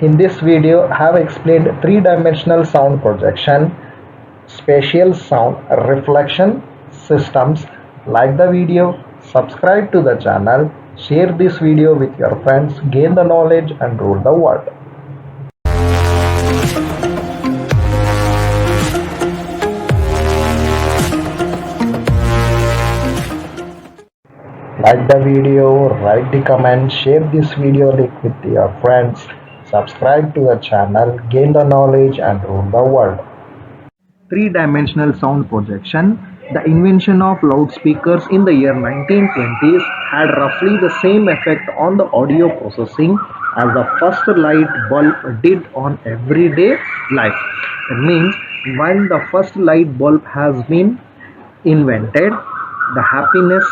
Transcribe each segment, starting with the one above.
In this video, I have explained three-dimensional sound projection, spatial sound reflection systems. Like the video, subscribe to the channel, share this video with your friends, gain the knowledge and rule the world. Like the video, write the comment, share this video link with your friends, subscribe to the channel, gain the knowledge and rule the world. Three-dimensional sound projection. The invention of loudspeakers in the year 1920s had roughly the same effect on the audio processing as the first light bulb did on everyday life. It means when the first light bulb has been invented, the happiness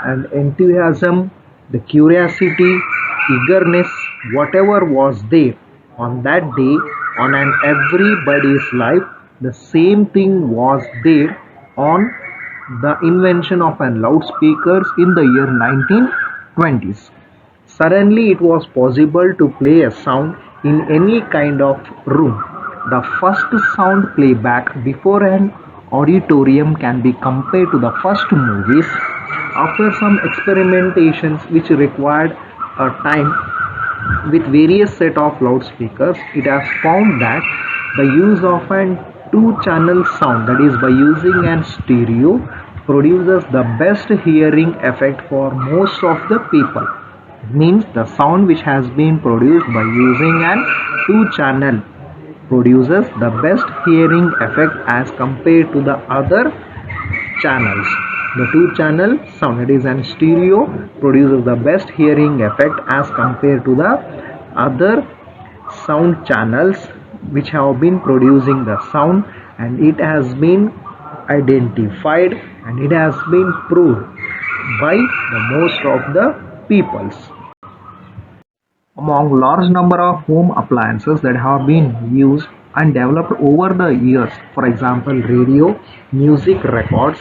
and enthusiasm, the curiosity, eagerness, whatever was there on that day on an everybody's life, the same thing was there on the invention of an loudspeakers in the year 1920s. Suddenly it was possible to play a sound in any kind of room. The first sound playback before an auditorium can be compared to the first movies. After some experimentations which required a time with various set of loudspeakers, it has found that the use of an two-channel sound, that is by using an stereo, produces the best hearing effect for most of the people. It means the sound which has been produced by using an two-channel produces the best hearing effect as compared to the other channels. The two-channel sound, that is an stereo, produces the best hearing effect as compared to the other sound channels which have been producing the sound, and it has been identified and it has been proved by the most of the peoples. Among large number of home appliances that have been used and developed over the years, for example radio, music records,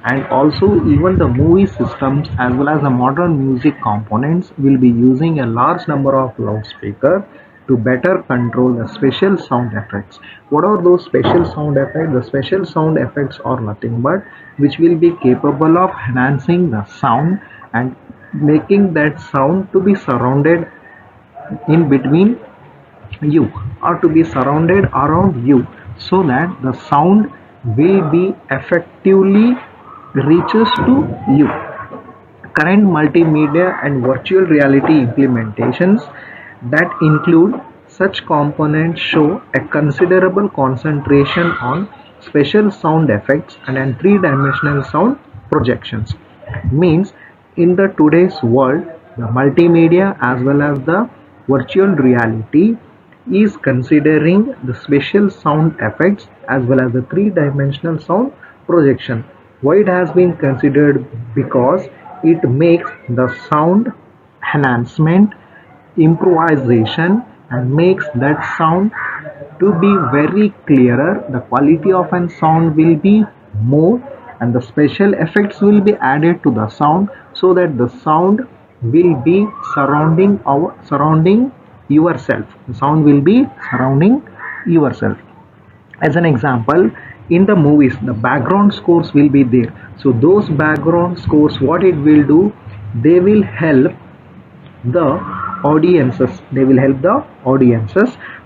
and also even the movie systems as well as the modern music components will be using a large number of loudspeakers to better control the special sound effects. What are those special sound effects? The special sound effects are nothing but which will be capable of enhancing the sound and making that sound to be surrounded in between you or to be surrounded around you, so that the sound will be effectively reaches to you. Current multimedia and virtual reality implementations that include such components show a considerable concentration on special sound effects and three-dimensional sound projections. Means in the today's world, the multimedia as well as the virtual reality is considering the special sound effects as well as the three-dimensional sound projection. Why it has been considered? Because it makes the sound enhancement, improvisation, and makes that sound to be very clearer. The quality of an sound will be more and the special effects will be added to the sound, so that the sound will be surrounding yourself. The sound will be surrounding yourself. As an example, in the movies the background scores will be there. So those background scores, what it will do, they will help the audiences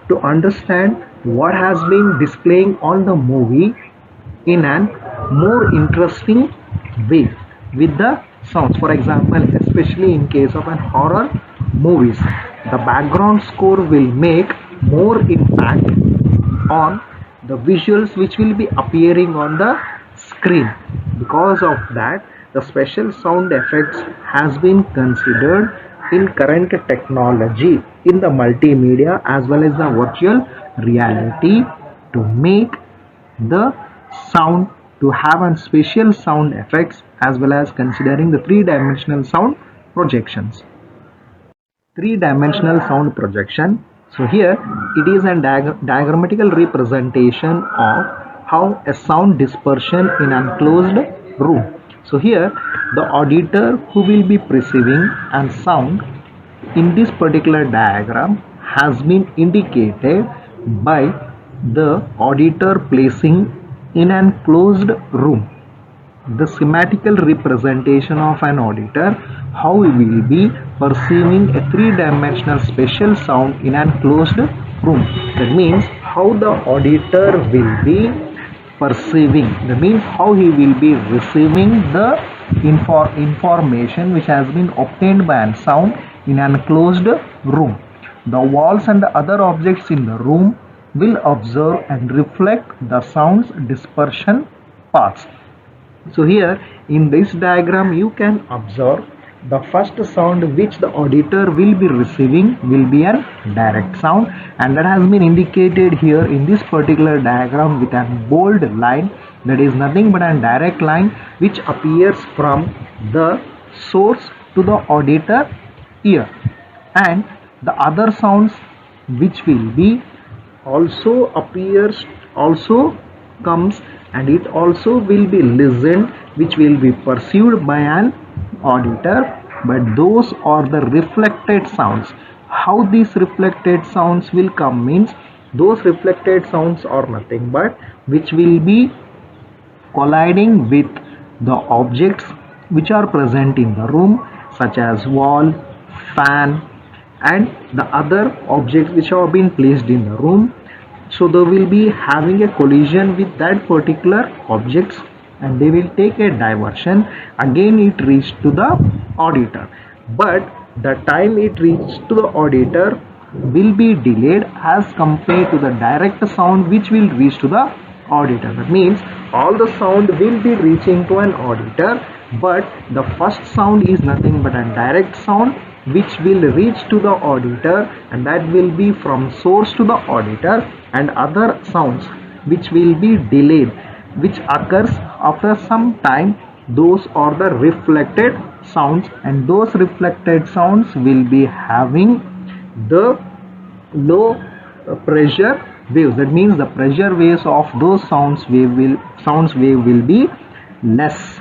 to understand what has been displaying on the movie in an more interesting way with the sounds. For example, especially in case of an horror movies, the background score will make more impact on the visuals which will be appearing on the screen. Because of that, the special sound effects has been considered in current technology in the multimedia as well as the virtual reality to make the sound to have a special sound effects as well as considering the three-dimensional sound projections. Three-dimensional sound projection. So here it is a diagrammatical representation of how a sound dispersion in an enclosed room. So here the auditor who will be perceiving and sound in this particular diagram has been indicated by the auditor placing in an closed room. The schematical representation of an auditor, how we will be perceiving a three-dimensional spatial sound in an closed room. That means how the auditor will be perceiving, that means how he will be receiving the information which has been obtained by a sound in an closed room. The walls and the other objects in the room will observe and reflect the sound's dispersion paths. So here in this diagram you can observe the first sound which the auditor will be receiving will be a direct sound, and that has been indicated here in this particular diagram with a bold line. That is nothing but a direct line which appears from the source to the auditor ear, and the other sounds which will be also comes, and it also will be listened, which will be perceived by an auditor, but those are the reflected sounds. How these reflected sounds will come means, those reflected sounds are nothing but which will be colliding with the objects which are present in the room, such as wall, fan, and the other objects which have been placed in the room. So they will be having a collision with that particular objects, and they will take a diversion. Again it reaches to the auditor, but the time it reaches to the auditor will be delayed as compared to the direct sound which will reach to the auditor. That means all the sound will be reaching to an auditor, but the first sound is nothing but a direct sound which will reach to the auditor, and that will be from source to the auditor, and other sounds which will be delayed, which occurs after some time, those are the reflected sounds, and those reflected sounds will be having the low pressure waves. That means the pressure waves of those sounds wave will be less.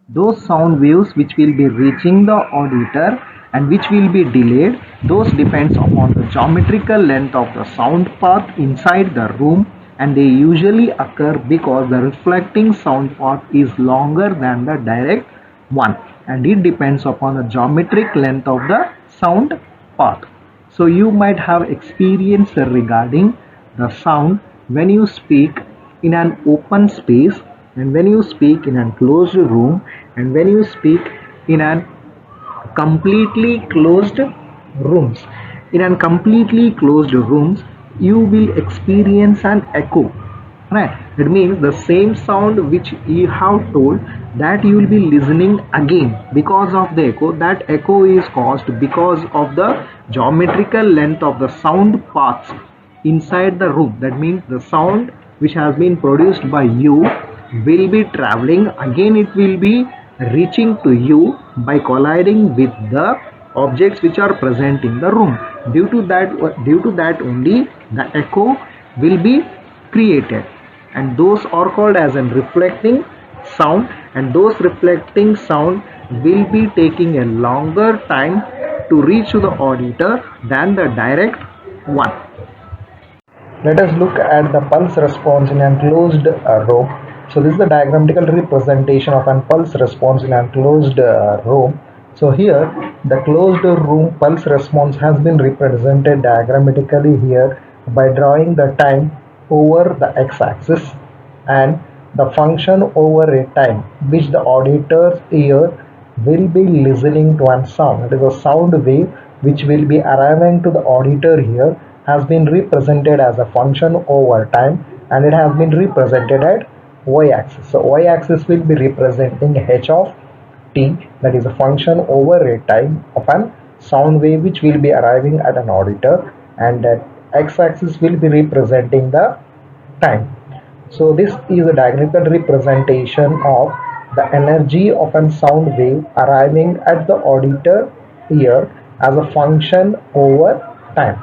Those sound waves which will be reaching the auditor and which will be delayed, those depends upon the geometrical length of the sound path inside the room, and they usually occur because the reflecting sound path is longer than the direct one, and it depends upon the geometric length of the sound path. So you might have experience regarding the sound when you speak in an open space, and when you speak in a closed room, and when you speak in an completely closed rooms. In a completely closed rooms, you will experience an echo, right? It means the same sound which you have told, that you will be listening again because of the echo. That echo is caused because of the geometrical length of the sound paths inside the room. That means the sound which has been produced by you will be traveling again, it will be reaching to you by colliding with the objects which are present in the room. Due to that only the echo will be created, and those are called as a reflecting sound, and those reflecting sound will be taking a longer time to reach to the auditor than the direct one. Let us look at the pulse response in a closed room. So this is the diagrammatical representation of an pulse response in a closed room. So here the closed room pulse response has been represented diagrammatically here by drawing the time over the x-axis and the function over a time which the auditor's ear will be listening to a sound. It is a sound wave which will be arriving to the auditor here, has been represented as a function over time, and it has been represented at y-axis. So y-axis will be representing h of t, that is a function over a time of an sound wave which will be arriving at an auditor, and that x-axis will be representing the time. So this is a diagonal representation of the energy of a sound wave arriving at the auditor ear as a function over time.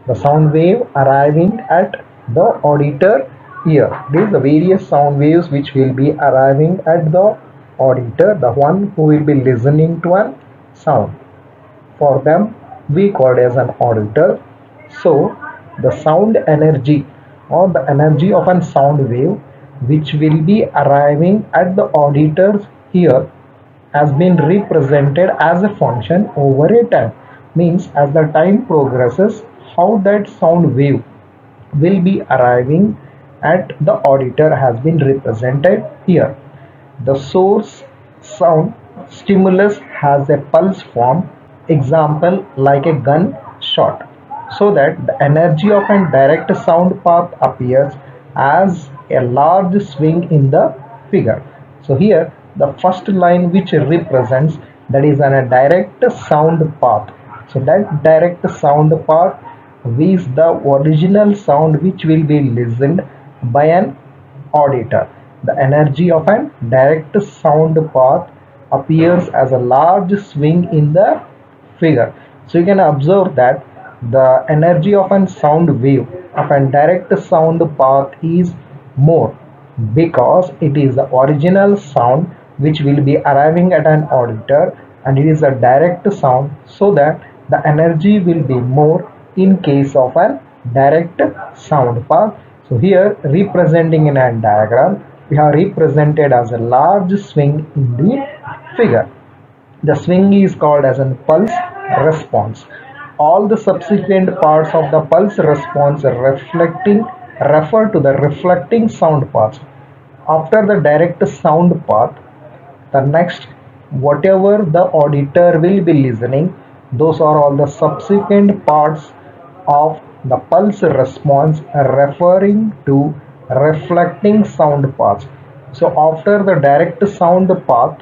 The sound wave arriving at the auditor ear. These are the various sound waves which will be arriving at the auditor, the one who will be listening to a sound. For them, we called as an auditor. So the sound energy or the energy of a sound wave which will be arriving at the auditors here has been represented as a function over a time. Means as the time progresses, how that sound wave will be arriving at the auditor has been represented here. The source sound stimulus has a pulse form, example like a gun shot, so that the energy of a direct sound path appears as a large swing in the figure. So here the first line which represents that is a direct sound path. So that direct sound path is the original sound which will be listened by an auditor. The energy of a direct sound path appears as a large swing in the figure. So you can observe that the energy of a sound wave of a direct sound path is more because it is the original sound which will be arriving at an auditor, and it is a direct sound, so that the energy will be more in case of a direct sound path. So here representing in a diagram, we have represented as a large swing in the figure. The swing is called as a pulse response. All the subsequent parts of the pulse response refer to the reflecting sound paths. After the direct sound path, the next whatever the auditor will be listening, those are all the subsequent parts of the pulse response referring to reflecting sound paths. So after the direct sound path,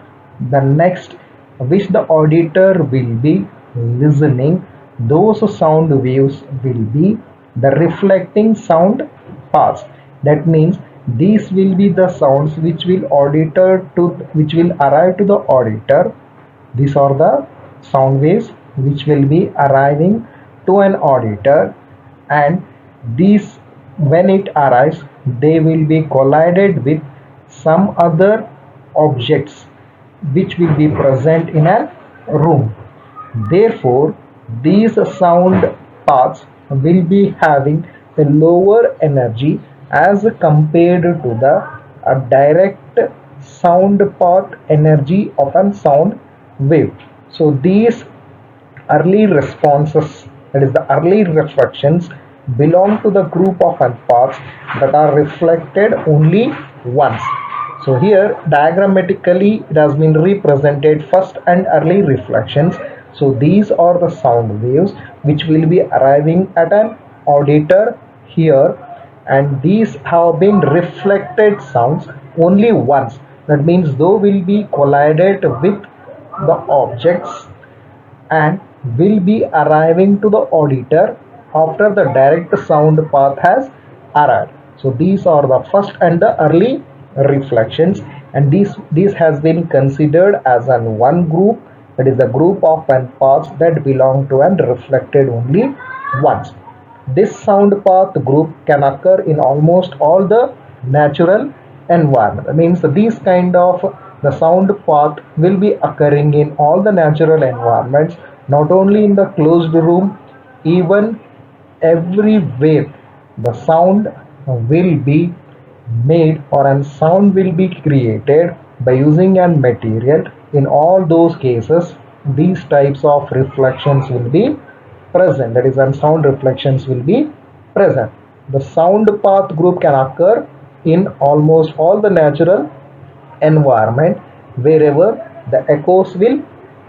the next which the auditor will be listening, those sound waves will be the reflecting sound paths. That means these will be the sounds which will arrive to the auditor. These are the sound waves which will be arriving to an auditor, and these, when it arrives, they will be collided with some other objects which will be present in a room. Therefore, these sound paths will be having a lower energy as compared to the direct sound path energy of a sound wave. So these early responses, that is the early reflections, belong to the group of paths that are reflected only once. So here diagrammatically it has been represented first and early reflections. So these are the sound waves which will be arriving at an auditor here, and these have been reflected sounds only once. That means they will be collided with the objects and will be arriving to the auditor after the direct sound path has arrived. So these are the first and the early reflections, and this has been considered as an one group, that is the group of paths that belong to and reflected only once. This sound path group can occur in almost all the natural environment. That means these kind of the sound path will be occurring in all the natural environments, not only in the closed room, even everywhere the sound will be made or a sound will be created by using a material. In all those cases, these types of reflections will be present, that is sound reflections will be present. The sound path group can occur in almost all the natural environment wherever the echoes will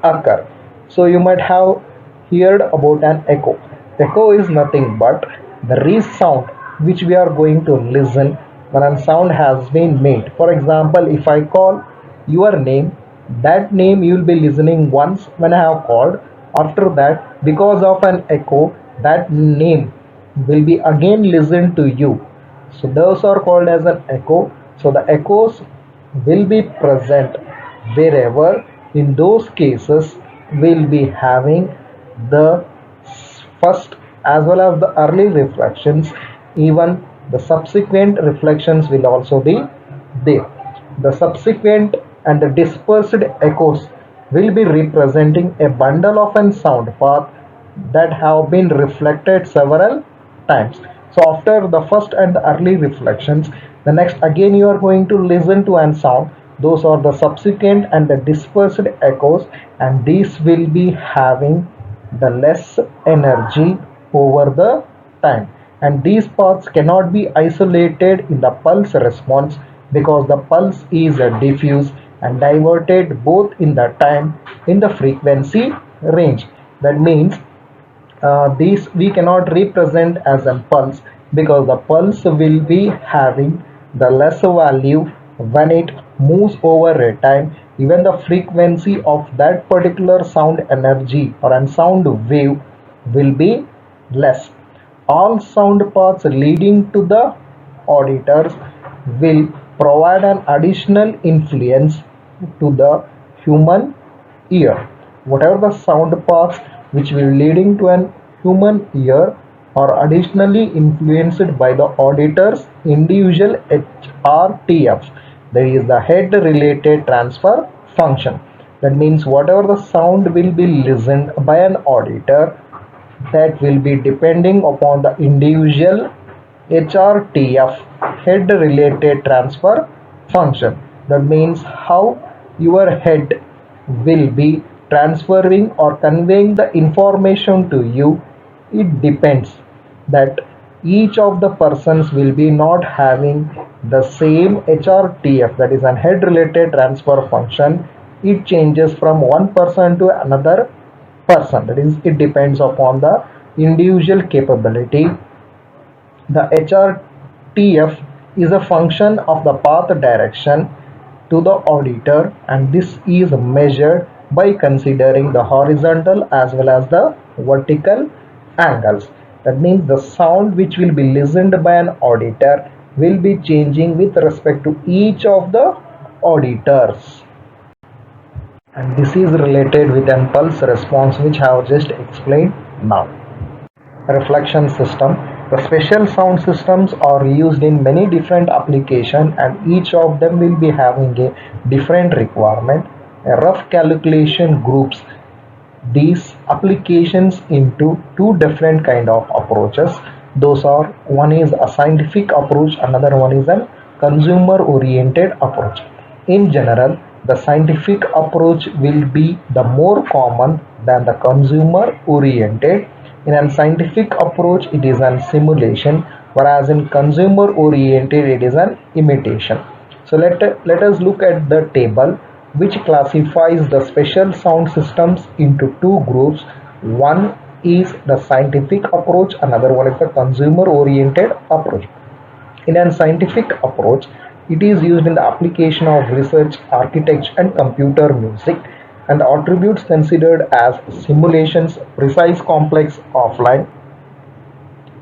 occur. So you might have heard about an echo. Echo is nothing but the resound which we are going to listen when a sound has been made. For example, if I call your name, that name you will be listening once when I have called. After that, because of an echo, that name will be again listened to you. So those are called as an echo. So the echoes will be present wherever. In those cases, we'll be having the first as well as the early reflections. Even the subsequent reflections will also be there. The subsequent and the dispersed echoes will be representing a bundle of a sound path that have been reflected several times. So after the first and the early reflections, the next again you are going to listen to an sound. Those are the subsequent and the dispersed echoes, and these will be having the less energy over the time. And these paths cannot be isolated in the pulse response because the pulse is diffuse and diverted both in the time in the frequency range. That means these we cannot represent as a pulse because the pulse will be having the less value when it moves over a time. Even the frequency of that particular sound energy or a sound wave will be less. All sound paths leading to the auditors will provide an additional influence to the human ear. Whatever the sound paths which will leading to an human ear are additionally influenced by the auditor's individual HRTF, that is the head related transfer function. That means whatever the sound will be listened by an auditor, that will be depending upon the individual HRTF, head related transfer function. That means how your head will be transferring or conveying the information to you. It depends that each of the persons will be not having the same HRTF, that is an head related transfer function. It changes from one person to another person, that is it depends upon the individual capability. The HRTF is a function of the path direction to the auditor, and this is measured by considering the horizontal as well as the vertical angles. That means the sound which will be listened by an auditor will be changing with respect to each of the auditors, and this is related with an pulse response which I have just explained now. Reflection system. The special sound systems are used in many different applications, and each of them will be having a different requirement. A rough calculation groups these applications into two different kind of approaches. Those are, one is a scientific approach, another one is a consumer oriented approach. In general, the scientific approach will be the more common than the consumer oriented. In a scientific approach it is an simulation, whereas in consumer oriented it is an imitation. So let us look at the table which classifies the special sound systems into two groups. One is the scientific approach, another one is the consumer oriented approach. In a scientific approach, it is used in the application of research, architecture and computer music, and the attributes considered as simulations, precise, complex, offline.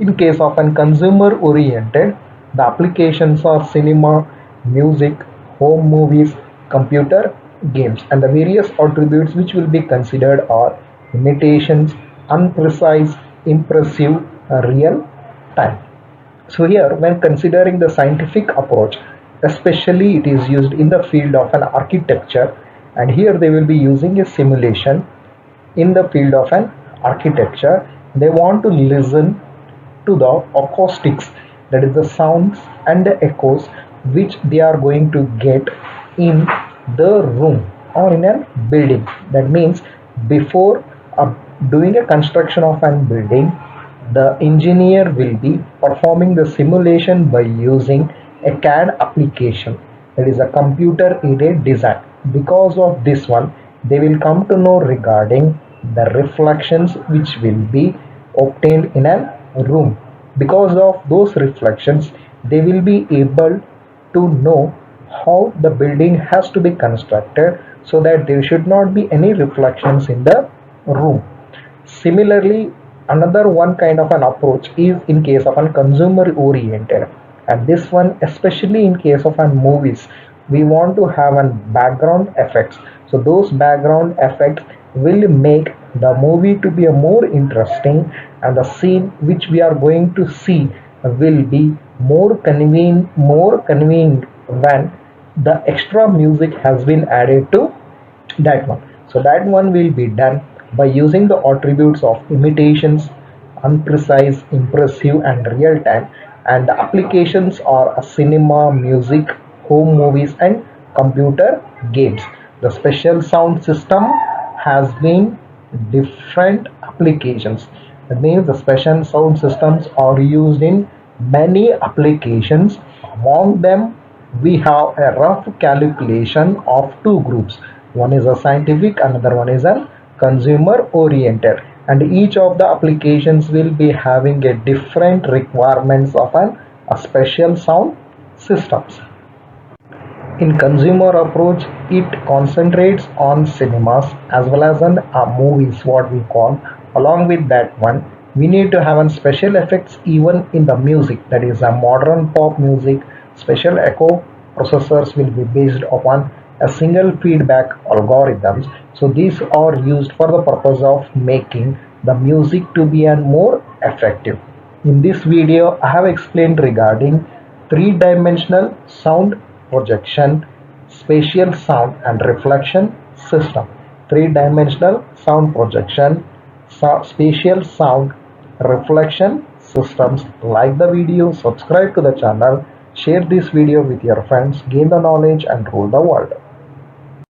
In case of an consumer oriented, the applications are cinema, music, home movies, computer games, and the various attributes which will be considered are imitations, unprecise, impressive, real time. So here, when considering the scientific approach, especially it is used in the field of an architecture, and here they will be using a simulation. In the field of an architecture, they want to listen to the acoustics, that is the sounds and the echoes which they are going to get in the room or in a building. That means before doing a construction of an building, the engineer will be performing the simulation by using a CAD application, that is a computer aided design. Because of this one, they will come to know regarding the reflections which will be obtained in a room. Because of those reflections, they will be able to know how the building has to be constructed so that there should not be any reflections in the room. Similarly, another one kind of an approach is in case of an consumer oriented, and this one especially in case of an movies, we want to have an background effects. So those background effects will make the movie to be a more interesting, and the scene which we are going to see will be more convenient when the extra music has been added to that one. So that one will be done By using the attributes of imitations, unprecise, impressive, and real time, and the applications are a cinema, music, home movies, and computer games. The special sound system has been different applications. That means the special sound systems are used in many applications. Among them, we have a rough calculation of two groups. One is a scientific, another one is a consumer oriented, and each of the applications will be having a different requirements of a special sound systems. In consumer approach, it concentrates on cinemas as well as on movies, what we call. Along with that one, we need to have a special effects even in the music, that is a modern pop music. Special echo processors will be based upon a single feedback algorithms. So these are used for the purpose of making the music to be a more effective. In this video, I have explained regarding three-dimensional sound projection, spatial sound and reflection system. Three-dimensional sound projection, spatial sound, reflection systems. Like the video, subscribe to the channel, share this video with your friends, gain the knowledge and rule the world.